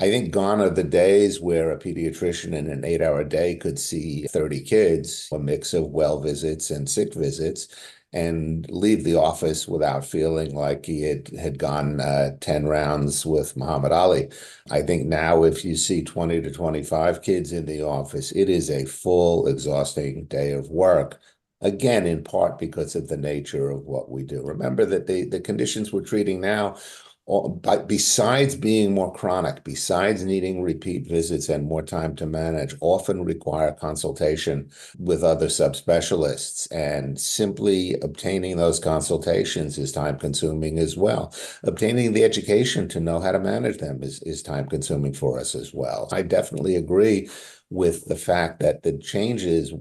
I think gone are the days where a pediatrician in an 8-hour day could see 30 kids, a mix of well visits and sick visits, and leave the office without feeling like he had gone 10 rounds with Muhammad Ali. I think now if you see 20 to 25 kids in the office, it is a full, exhausting day of work. Again, in part because of the nature of what we do. Remember that the conditions we're treating now, but besides being more chronic, besides needing repeat visits and more time to manage, often require consultation with other subspecialists. And simply obtaining those consultations is time consuming as well. Obtaining the education to know how to manage them is time consuming for us as well. I definitely agree with the fact that the changes,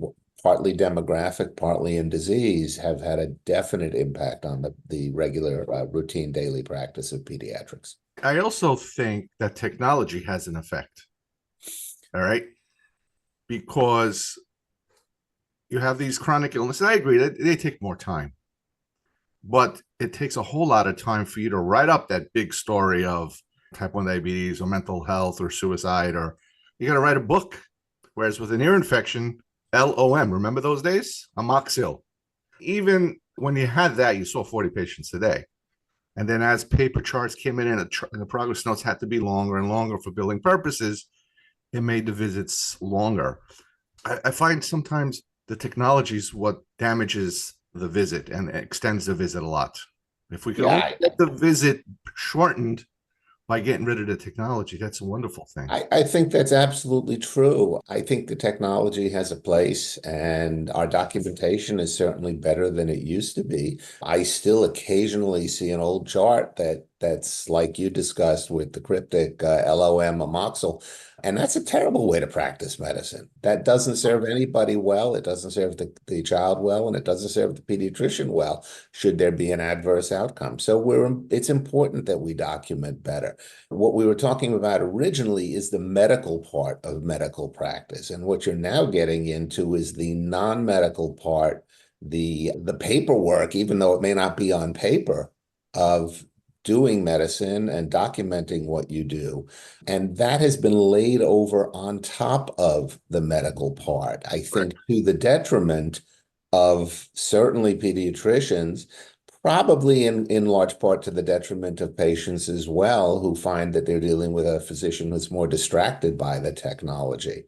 partly demographic, partly in disease, have had a definite impact on the regular routine daily practice of pediatrics. I also think that technology has an effect. All right. Because you have these chronic illnesses. I agree that they take more time, but it takes a whole lot of time for you to write up that big story of type 1 diabetes or mental health or suicide, or you got to write a book. Whereas with an ear infection, LOM, remember those days? Amoxil. Even when you had that, you saw 40 patients a day. And then as paper charts came in and the progress notes had to be longer and longer for billing purposes, it made the visits longer. I find sometimes the technology is what damages the visit and extends the visit a lot. If we could only Yeah, get the visit shortened by getting rid of the technology, that's a wonderful thing. I think that's absolutely true. I think the technology has a place, and our documentation is certainly better than it used to be. I still occasionally see an old chart that's like you discussed with the cryptic LOM amoxil, and that's a terrible way to practice medicine. That doesn't serve anybody well. It doesn't serve the child well, and it doesn't serve the pediatrician well, should there be an adverse outcome. So it's important that we document better. What we were talking about originally is the medical part of medical practice. And what you're now getting into is the non-medical part, the paperwork, even though it may not be on paper, of doing medicine and documenting what you do. And that has been laid over on top of the medical part, I Right. think, to the detriment of certainly pediatricians, probably in large part to the detriment of patients as well, who find that they're dealing with a physician who's more distracted by the technology.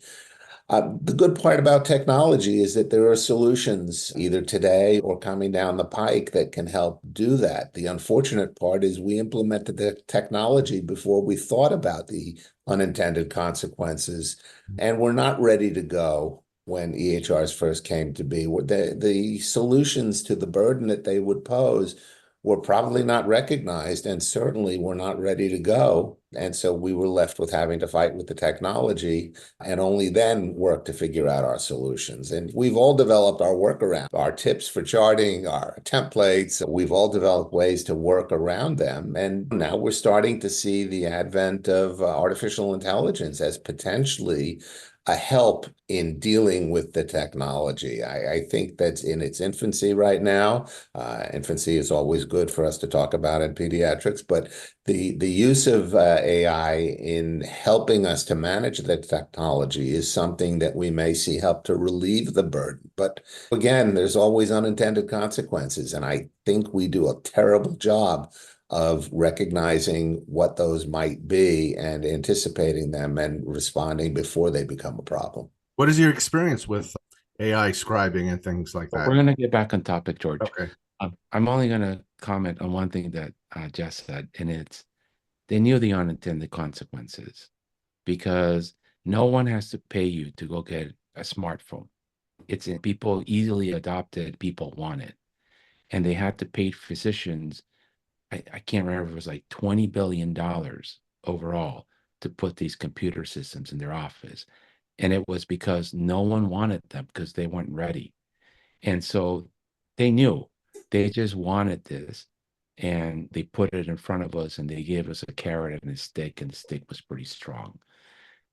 The good part about technology is that there are solutions either today or coming down the pike that can help do that. The unfortunate part is we implemented the technology before we thought about the unintended consequences, and we're not ready to go when EHRs first came to be. The solutions to the burden that they would pose were probably not recognized and certainly were not ready to go. And so we were left with having to fight with the technology and only then work to figure out our solutions. And we've all developed our workaround, our tips for charting, our templates. We've all developed ways to work around them. And now we're starting to see the advent of artificial intelligence as potentially a help in dealing with the technology. I think that's in its infancy right now. Infancy is always good for us to talk about in pediatrics, but the use of AI in helping us to manage the technology is something that we may see help to relieve the burden. But again, there's always unintended consequences, and I think we do a terrible job of recognizing what those might be and anticipating them and responding before they become a problem. What is your experience with AI scribing and things like But we're that? going to get back on topic, George. Okay. I'm only going to comment on one thing that Jess said, and it's they knew the unintended consequences because no one has to pay you to go get a smartphone. It's in people easily adopted, people want it. And they had to pay physicians, I can't remember, it was like $20 billion overall to put these computer systems in their office. And it was because no one wanted them because they weren't ready. And so they knew they just wanted this. And they put it in front of us and they gave us a carrot and a stick, and the stick was pretty strong.